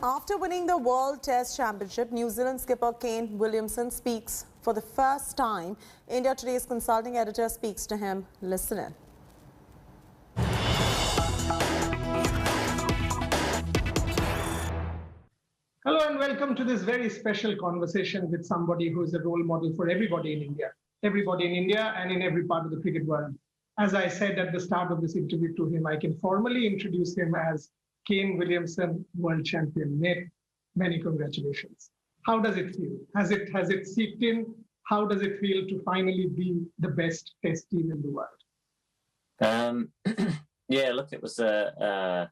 After winning the World Test Championship, New Zealand skipper Kane Williamson speaks for the first time. India Today's consulting editor speaks to him. Listen in. Hello and welcome to this very special conversation with somebody who is a role model for everybody in India. Everybody in India and in every part of the cricket world. As I said at the start of this interview to him, I can formally introduce him as Kane Williamson, world champion. Mate, many congratulations. How does it feel? Has it seeped in? How does it feel to finally be the best test team in the world? Yeah, look, it was an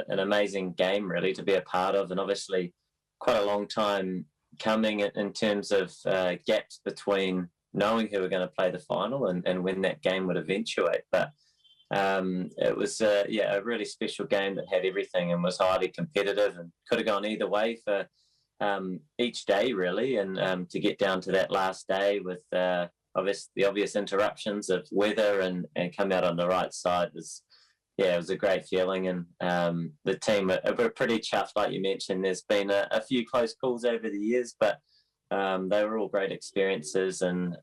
amazing game really to be a part of, and obviously quite a long time coming in terms of gaps between knowing who were going to play the final and when that game would eventuate. But it was a really special game that had everything and was highly competitive and could have gone either way for each day really, and to get down to that last day with the obvious interruptions of weather and come out on the right side was, it was a great feeling. And the team were pretty chuffed, like you mentioned. There's been a few close calls over the years, but they were all great experiences, and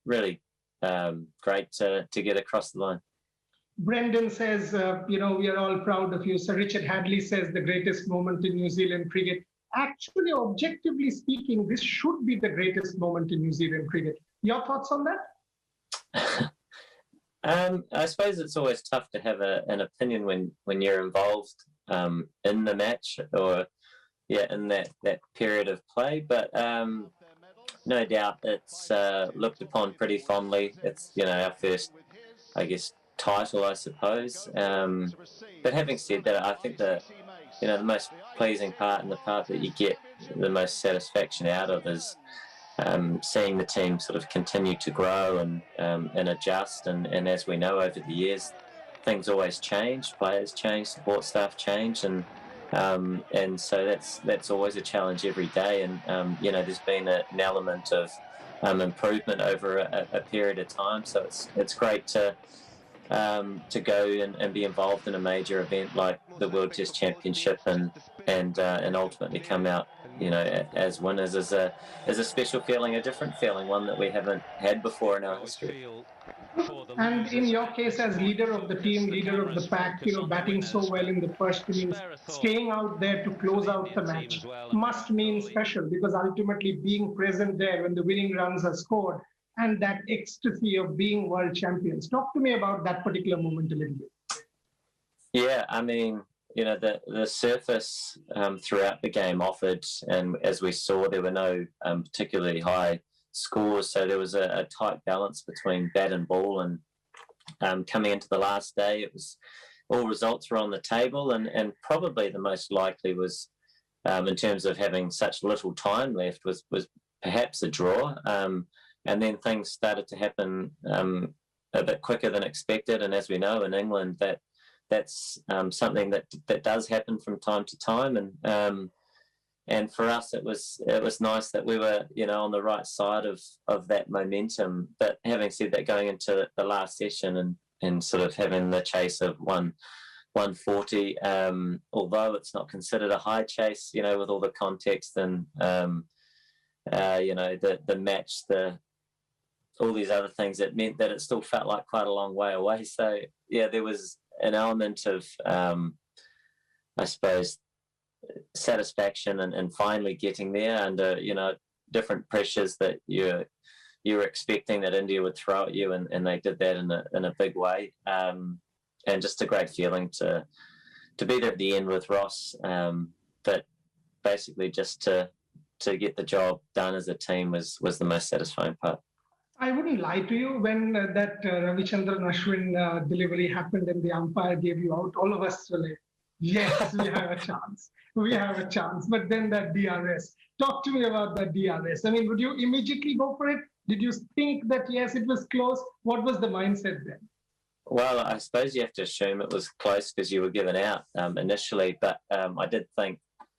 really great to get across the line. Brendan says, we are all proud of you. Sir Richard Hadley says the greatest moment in New Zealand cricket. Actually, objectively speaking, this should be the greatest moment in New Zealand cricket. Your thoughts on that? I suppose it's always tough to have an opinion when you're involved in the match or in that period of play. But no doubt it's looked upon pretty fondly. It's our first, I guess, title, I suppose. But having said that, I think the most pleasing part and the part that you get the most satisfaction out of is seeing the team sort of continue to grow and adjust. And as we know over the years, things always change. Players change, support staff change, and so that's always a challenge every day. And there's been an element of improvement over a period of time. So it's great to go and be involved in a major event like the World Test Championship and ultimately come out as winners is a special feeling, a different feeling, one that we haven't had before in our history. And in your case, as leader of the team, leader of the pack, batting so well in the first innings, staying out there to close out the match must mean special, because ultimately being present there when the winning runs are scored and that ecstasy of being world champions. Talk to me about that particular moment a little bit. Yeah, I mean, the surface throughout the game offered, and as we saw, there were no particularly high scores, so there was a tight balance between bat and ball. And coming into the last day, it was all results were on the table, and probably the most likely was, in terms of having such little time left, was perhaps a draw. And then things started to happen a bit quicker than expected, and as we know in England, that's something that does happen from time to time. And for us, it was nice that we were on the right side of that momentum. But having said that, going into the last session and sort of having the chase of 140, although it's not considered a high chase, with all the context and the match, all these other things, it meant that it still felt like quite a long way away. So there was an element of I suppose satisfaction and finally getting there under different pressures that you were expecting that India would throw at you, and they did that in a big way, and just a great feeling to be there at the end with Ross, but basically just to get the job done as a team was the most satisfying part. I wouldn't lie to you, when that Ravichandran Ashwin delivery happened and the umpire gave you out, all of us were like, yes, we have a chance. We have a chance. But then that DRS. Talk to me about that DRS. I mean, would you immediately go for it? Did you think that, yes, it was close? What was the mindset then? Well, I suppose you have to assume it was close because you were given out initially. But I did think,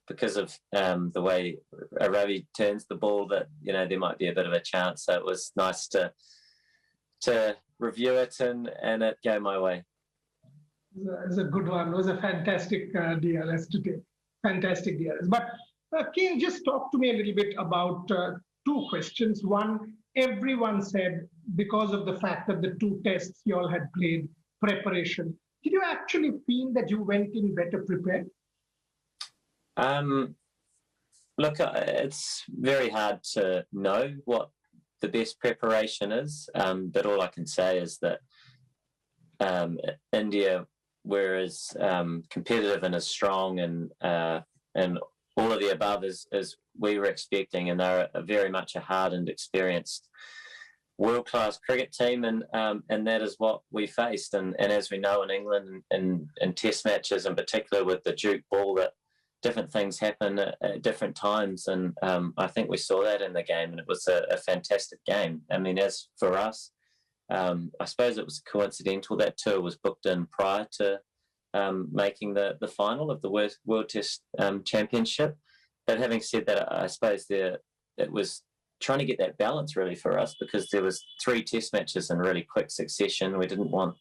because of the way Ravi turns the ball, that there might be a bit of a chance. So it was nice to review it and it go my way. It was a good one. It was a fantastic DLS to take. fantastic DRS. But Kane, just talk to me a little bit about two questions. One, everyone said because of the fact that the two tests you all had played, preparation, did you actually feel that you went in better prepared? Look, it's very hard to know what the best preparation is, but all I can say is that India were as competitive and as strong and all of the above as we were expecting, and they're very much a hardened, experienced, world-class cricket team, and that is what we faced. And as we know in England, in Test matches in particular with the Duke ball, that different things happen at different times, and I think we saw that in the game, and it was a fantastic game. I mean, as for us, I suppose it was coincidental that tour was booked in prior to making the final of the World Test Championship. But having said that, I suppose it was trying to get that balance really for us, because there was 3 Test matches in really quick succession. We didn't want,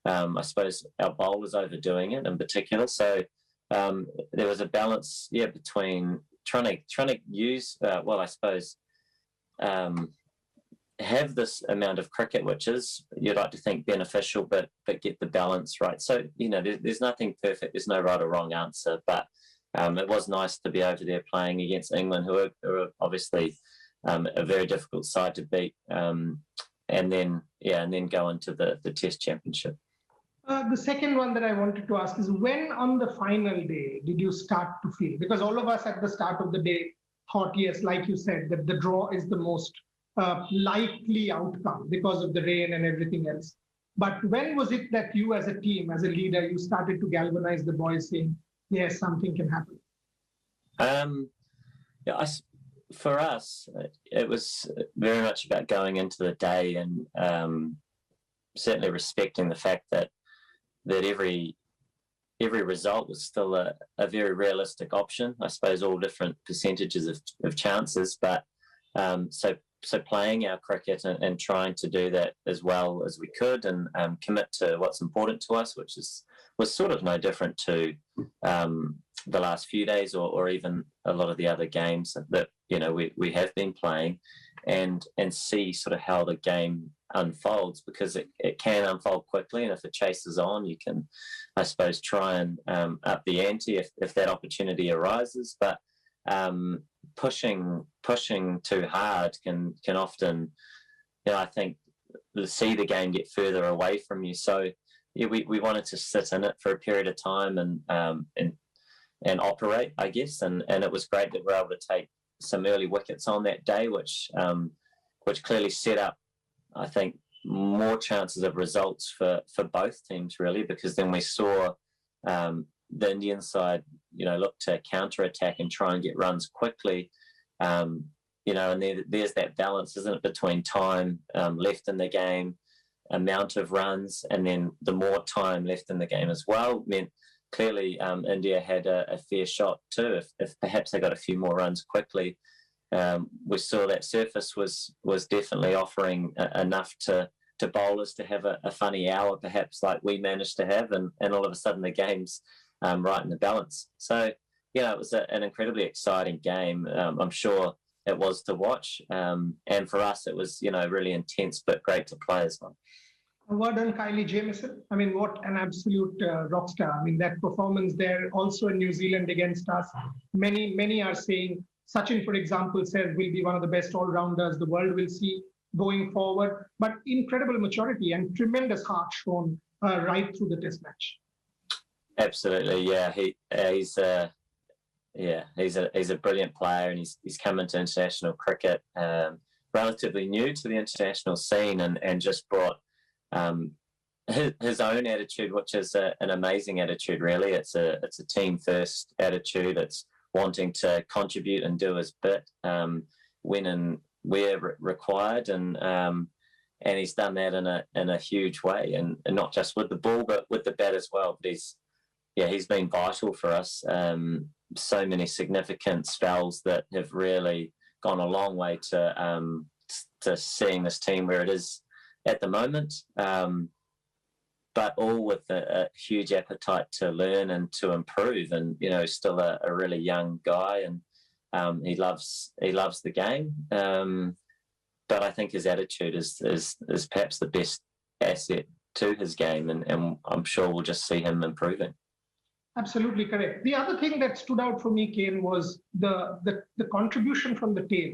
I suppose, our bowlers overdoing it in particular. So there was a balance, between trying to use, I suppose, have this amount of cricket, which is, you'd like to think, beneficial, but get the balance right. So, there's nothing perfect. There's no right or wrong answer, but it was nice to be over there playing against England, who are obviously a very difficult side to beat, and then go into the Test Championship. The second one that I wanted to ask is, when on the final day did you start to feel? Because all of us at the start of the day thought, yes, like you said, that the draw is the most likely outcome because of the rain and everything else. But when was it that you as a team, as a leader, you started to galvanize the boys saying, yes, something can happen? For us, it was very much about going into the day and certainly respecting the fact that every result was still a very realistic option. I suppose all different percentages of chances, but so playing our cricket and trying to do that as well as we could, and commit to what's important to us, which was sort of no different to the last few days or even a lot of the other games that we have been playing, and see sort of how the game unfolds, because it can unfold quickly, and if the chase is on, you can, I suppose, try and up the ante if that opportunity arises. But pushing too hard can often, I think, see the game get further away from you. So we wanted to sit in it for a period of time and operate, I guess, and it was great that we were able to take some early wickets on that day, which clearly set up, I think, more chances of results for both teams, really, because then we saw the Indian side, look to counter-attack and try and get runs quickly, and there's that balance, isn't it, between time left in the game, amount of runs, and then the more time left in the game as well meant clearly India had a fair shot too. If perhaps they got a few more runs quickly, we saw that surface was definitely offering enough to bowlers to have a funny hour, perhaps like we managed to have, and all of a sudden the game's right in the balance. So, it was an incredibly exciting game. I'm sure it was to watch, and for us it was, really intense but great to play as well. Well done, Kane Jameson. I mean, what an absolute rock star. I mean, that performance there also in New Zealand against us. Many are saying, Sachin, for example, says will be one of the best all-rounders the world will see going forward. But incredible maturity and tremendous heart shown right through the Test match. Absolutely, yeah. He's a brilliant player, and he's come into international cricket relatively new to the international scene, and just brought his own attitude, which is an amazing attitude, really. It's a team first attitude. It's wanting to contribute and do his bit when and where required, and he's done that in a huge way, and not just with the ball but with the bat as well. But he's been vital for us. So many significant spells that have really gone a long way to seeing this team where it is at the moment. but all with a huge appetite to learn and to improve. And still a really young guy, and he loves the game. But I think his attitude is perhaps the best asset to his game, and I'm sure we'll just see him improving. Absolutely correct. The other thing that stood out for me, Kane, was the contribution from the tail.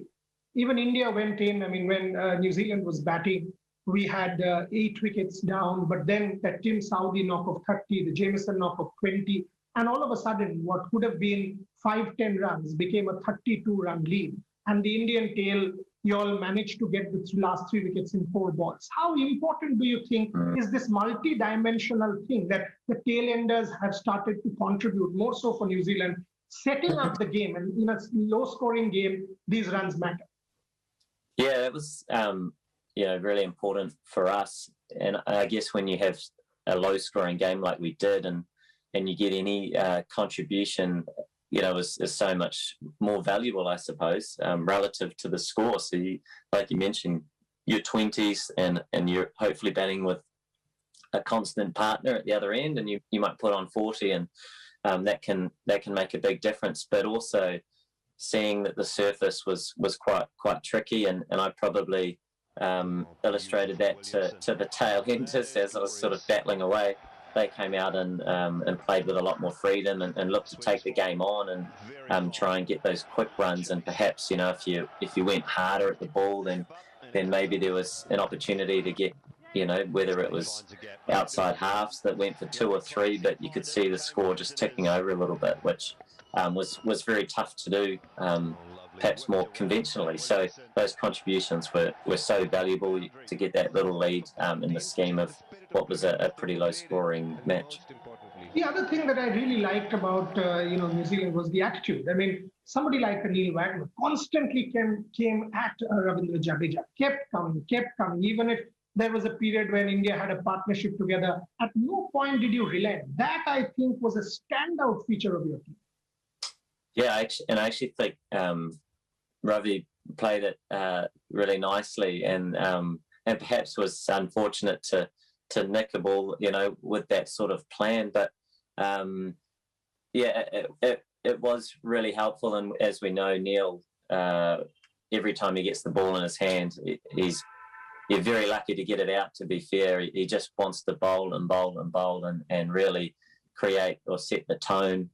Even India went in. I mean, when New Zealand was batting, we had 8 wickets down, but then that Tim Southee knock of 30, the Jamieson knock of 20, and all of a sudden, what could have been 5-10 runs became a 32-run lead. And the Indian tail, you all managed to get the last 3 wickets in 4 balls. How important do you think is this multi-dimensional thing that the tailenders have started to contribute, more so for New Zealand, setting up the game? And in a low-scoring game, these runs matter. Yeah, it was really important for us. And I guess when you have a low-scoring game like we did, and you get any contribution, is so much more valuable, I suppose, relative to the score. So, like you mentioned, your 20s, and you're hopefully batting with a constant partner at the other end, and you might put on 40, and that can make a big difference. But also seeing that the surface was quite tricky, and I probably illustrated that to the tailenders as I was sort of battling away. They came out and played with a lot more freedom, and looked to take the game on and try and get those quick runs. And perhaps if you went harder at the ball, then maybe there was an opportunity to get whether it was outside halves that went for 2 or 3, but you could see the score just ticking over a little bit, which was very tough to do, perhaps more conventionally. So those contributions were so valuable to get that little lead in the scheme of what was a pretty low-scoring match. The other thing that I really liked about New Zealand was the attitude. I mean, somebody like Neil Wagner constantly came at Ravindra Jadeja, kept coming. Even if there was a period when India had a partnership together, at no point did you relent. That, I think, was a standout feature of your team. Yeah, I actually think Ravi played it really nicely, and perhaps was unfortunate to nick a ball, with that sort of plan. But it was really helpful. And as we know, Neil, every time he gets the ball in his hand, you're very lucky to get it out, to be fair. He just wants to bowl and really create or set the tone,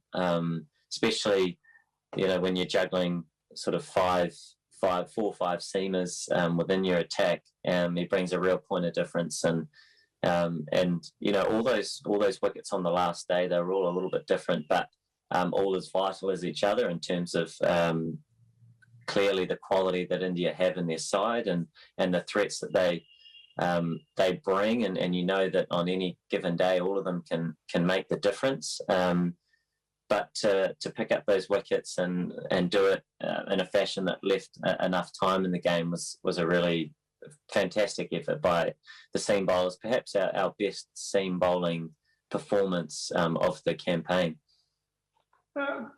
especially, when you're juggling sort of 4 or 5 seamers within your attack. He brings a real point of difference. And all those wickets on the last day, they were all a little bit different, but all as vital as each other in terms of clearly the quality that India have in their side, and the threats that they bring, and that on any given day all of them can make the difference. But to pick up those wickets and do it in a fashion that left enough time in the game was a really fantastic effort by the seam bowlers. Perhaps our best seam bowling performance of the campaign.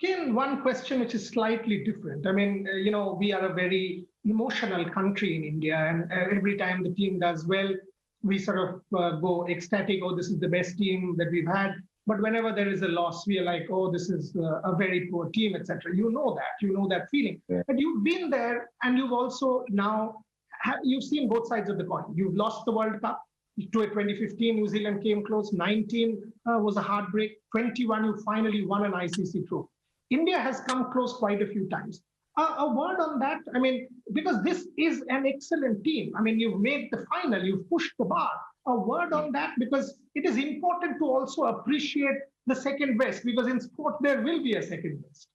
Ken, one question which is slightly different. I mean, we are a very emotional country in India, and every time the team does well, we sort of go ecstatic, oh, this is the best team that we've had. But whenever there is a loss, we are like, oh, this is a very poor team, etc. You know that feeling. Yeah. But you've been there, and you've also now, you've seen both sides of the coin. You've lost the World Cup. To a 2015, New Zealand came close. 19 was a heartbreak. 21, you finally won an ICC trophy. India has come close quite a few times. A word on that? I mean, because this is an excellent team. I mean, you've made the final. You've pushed the bar. A word on that, because it is important to also appreciate the second best, because in sport there will be a second best.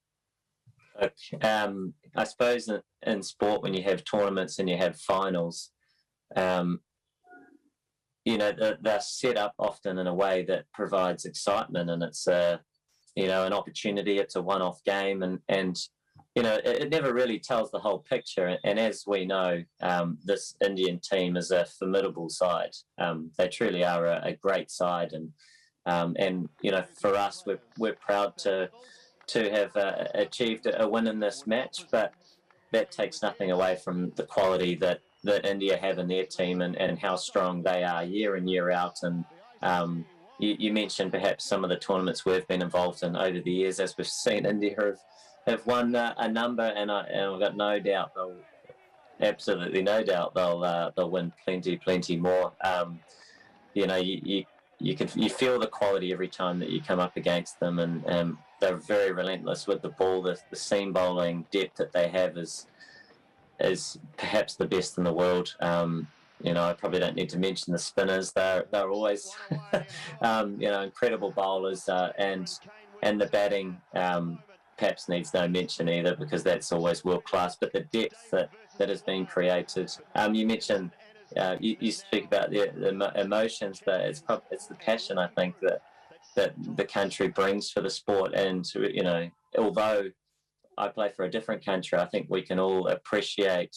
I suppose in sport, when you have tournaments and you have finals, they're set up often in a way that provides excitement, and it's an opportunity. It's a one-off game, and it never really tells the whole picture. And as we know, this Indian team is a formidable side. They truly are a great side, and for us, we're proud to have achieved a win in this match. But that takes nothing away from the quality that India have in their team, and how strong they are year in, year out. And You mentioned perhaps some of the tournaments we've been involved in over the years, as we've seen India have won a number, and I've got no doubt absolutely no doubt they'll win plenty more. You feel the quality every time that you come up against them, and they're very relentless with the ball. The seam bowling depth that they have is perhaps the best in the world. I probably don't need to mention the spinners. They're always incredible bowlers, and the batting perhaps needs no mention either, because that's always world class. But the depth that has been created. You mentioned you speak about the emotions, but it's the passion, I think, that the country brings for the sport. And although I play for a different country, I think we can all appreciate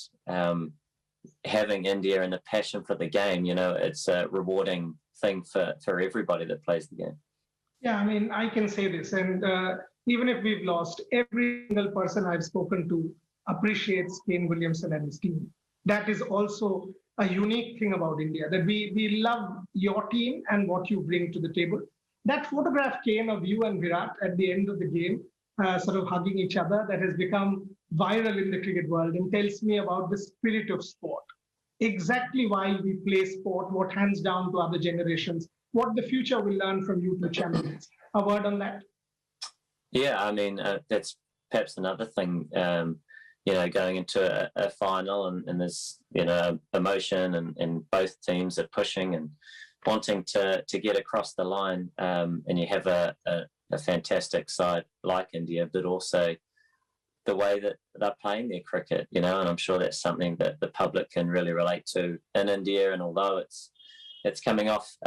having India and the passion for the game. It's a rewarding thing for everybody that plays the game. Yeah, I mean, I can say this, and even if we've lost, every single person I've spoken to appreciates Kane Williamson and his team. That is also a unique thing about India, that we love your team and what you bring to the table. That photograph came of you and Virat at the end of the game, sort of hugging each other, that has become viral in the cricket world and tells me about the spirit of sport. Exactly why we play sport, what hands down to other generations, what the future will learn from you two champions. A word on that? Yeah, I mean, that's perhaps another thing, going into a final, and there's, emotion, and both teams are pushing and wanting to get across the line, and you have a fantastic side like India, but also the way that they're playing their cricket, and I'm sure that's something that the public can really relate to in India. And although it's coming off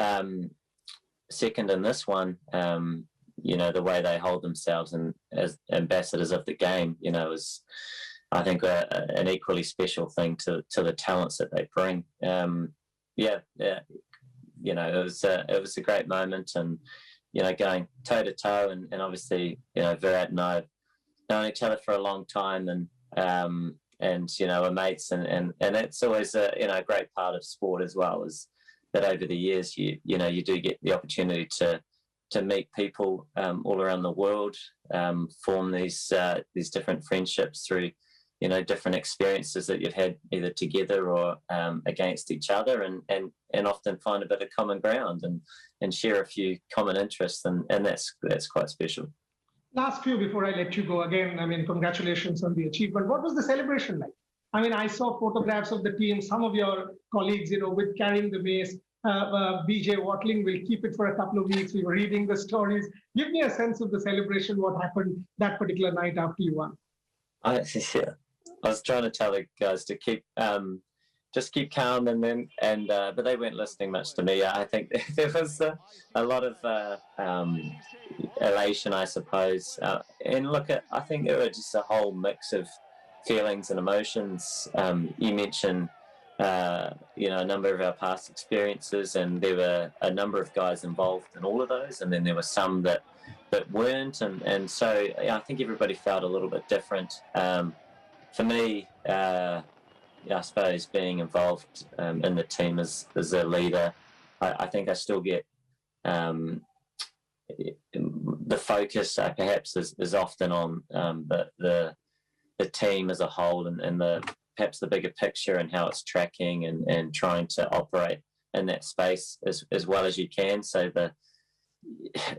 second in this one, the way they hold themselves and as ambassadors of the game, is, I think, an equally special thing to the talents that they bring. It was a great moment, and going toe to toe, and obviously Virat and I have known each other for a long time, and we're mates, and it's always a great part of sport as well, is that over the years you do get the opportunity to meet people all around the world, form these different friendships through different experiences that you've had either together or against each other, and often find a bit of common ground and share a few common interests, and that's quite special. Last few before I let you go again, I mean, congratulations on the achievement. What was the celebration like? I mean, I saw photographs of the team, some of your colleagues, with carrying the mace. BJ Watling will keep it for a couple of weeks. We were reading the stories. Give me a sense of the celebration, what happened that particular night after you won. I was trying to tell the guys to keep just keep calm, but they weren't listening much to me. I think there was a lot of elation, I suppose. And look, I think it was just a whole mix of feelings and emotions. You mentioned, a number of our past experiences, and there were a number of guys involved in all of those, and then there were some that weren't, and so I think everybody felt a little bit different. For me, I suppose being involved in the team as a leader, I think I still get the focus perhaps is often on the team as a whole, and perhaps the bigger picture and how it's tracking, and trying to operate in that space as well as you can. So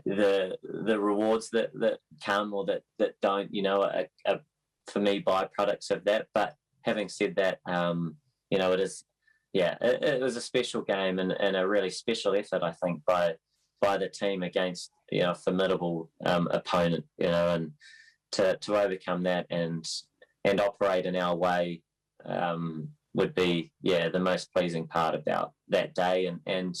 the rewards that come or that don't, are for me byproducts of that. But having said that, it is, it was a special game and a really special effort, I think, by the team against a formidable opponent, and to overcome that and operate in our way would be the most pleasing part about that day, and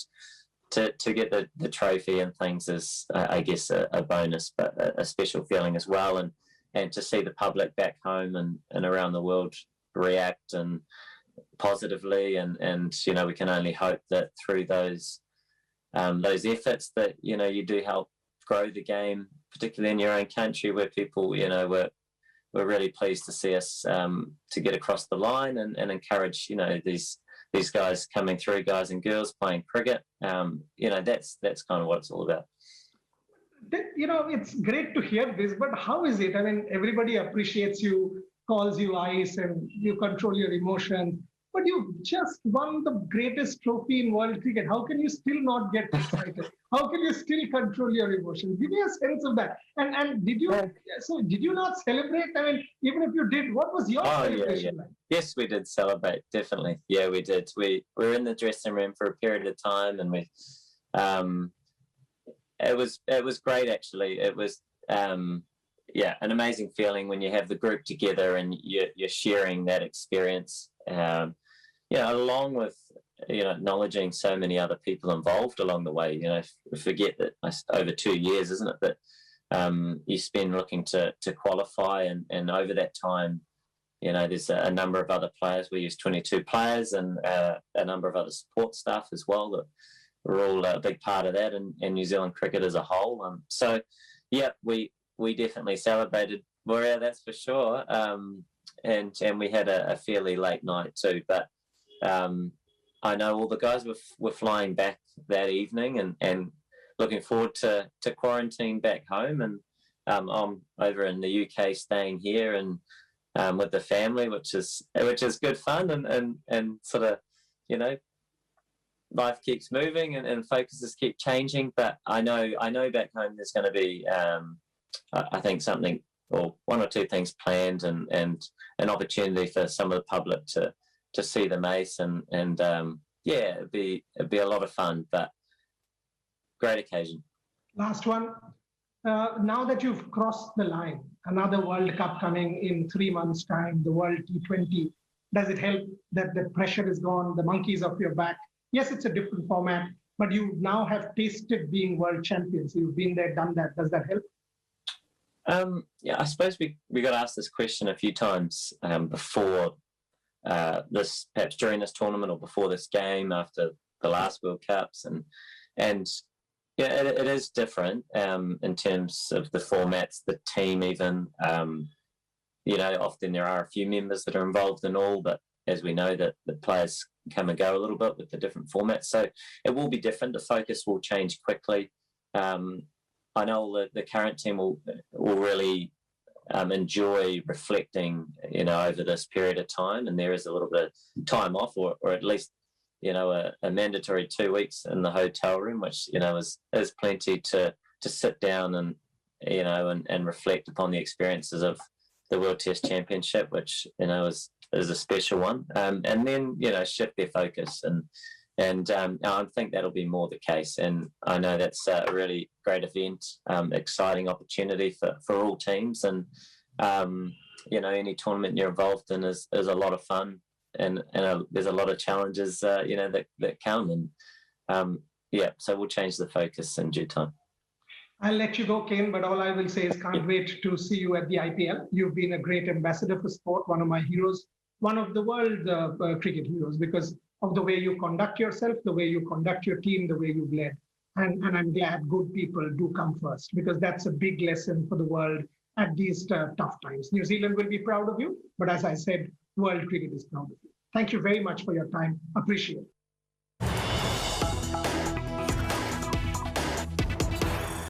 to get the trophy and things is, I guess, a bonus, but a special feeling as well, and to see the public back home and around the world react and positively, and we can only hope that through those efforts that you do help grow the game, particularly in your own country, where people we're really pleased to see us to get across the line and encourage these these guys coming through, guys and girls playing cricket. That's kind of what it's all about. It's great to hear this, but how is it? I mean, everybody appreciates you, calls you ice, and you control your emotions. But you just won the greatest trophy in world cricket. How can you still not get excited? How can you still control your emotions? Give me a sense of that. And did you not celebrate? I mean, even if you did, what was your celebration like? Yes, we did celebrate, definitely. Yeah, we did. We were in the dressing room for a period of time, and it was great, actually. It was an amazing feeling when you have the group together and you're sharing that experience. Along with acknowledging so many other people involved along the way. Forget that over 2 years, isn't it, that you spend looking to qualify, and over that time, there's a number of other players. We use 22 players and a number of other support staff as well that we're all a big part of that, and New Zealand cricket as a whole. We definitely celebrated Morea, that's for sure. And we had a fairly late night too, but I know all the guys were flying back that evening and looking forward to quarantine back home, and I'm over in the UK staying here and with the family, which is good fun, and sort of life keeps moving and focuses keep changing. But I know back home there's going to be I think something or one or two things planned, and an opportunity for some of the public to see the Mace, and it'd be a lot of fun, but great occasion. Last one. Now that you've crossed the line, another World Cup coming in 3 months' time, the World T20, does it help that the pressure is gone, the monkey's off your back? Yes, it's a different format, but you now have tasted being world champions. You've been there, done that. Does that help? I suppose we got asked this question a few times before this, perhaps during this tournament or before this game, after the last World Cups, and it is different in terms of the formats, the team even. Often there are a few members that are involved in all, but as we know that the players come and go a little bit with the different formats, so it will be different. The focus will change quickly. I know the current team will really enjoy reflecting, over this period of time, and there is a little bit of time off, or at least, a mandatory 2 weeks in the hotel room, which is plenty to sit down and and reflect upon the experiences of the World Test Championship, which is a special one, and then shift their focus, and I think that'll be more the case. And I know that's a really great event, exciting opportunity for all teams. And, any tournament you're involved in is a lot of fun. And there's a lot of challenges, that come. And, so we'll change the focus in due time. I'll let you go, Kane, but all I will say is can't wait to see you at the IPL. You've been a great ambassador for sport, one of my heroes, one of the world cricket heroes, because of the way you conduct yourself, the way you conduct your team, the way you've led. And I'm glad good people do come first, because that's a big lesson for the world at these tough times. New Zealand will be proud of you, but as I said, world cricket is proud of you. Thank you very much for your time. Appreciate it.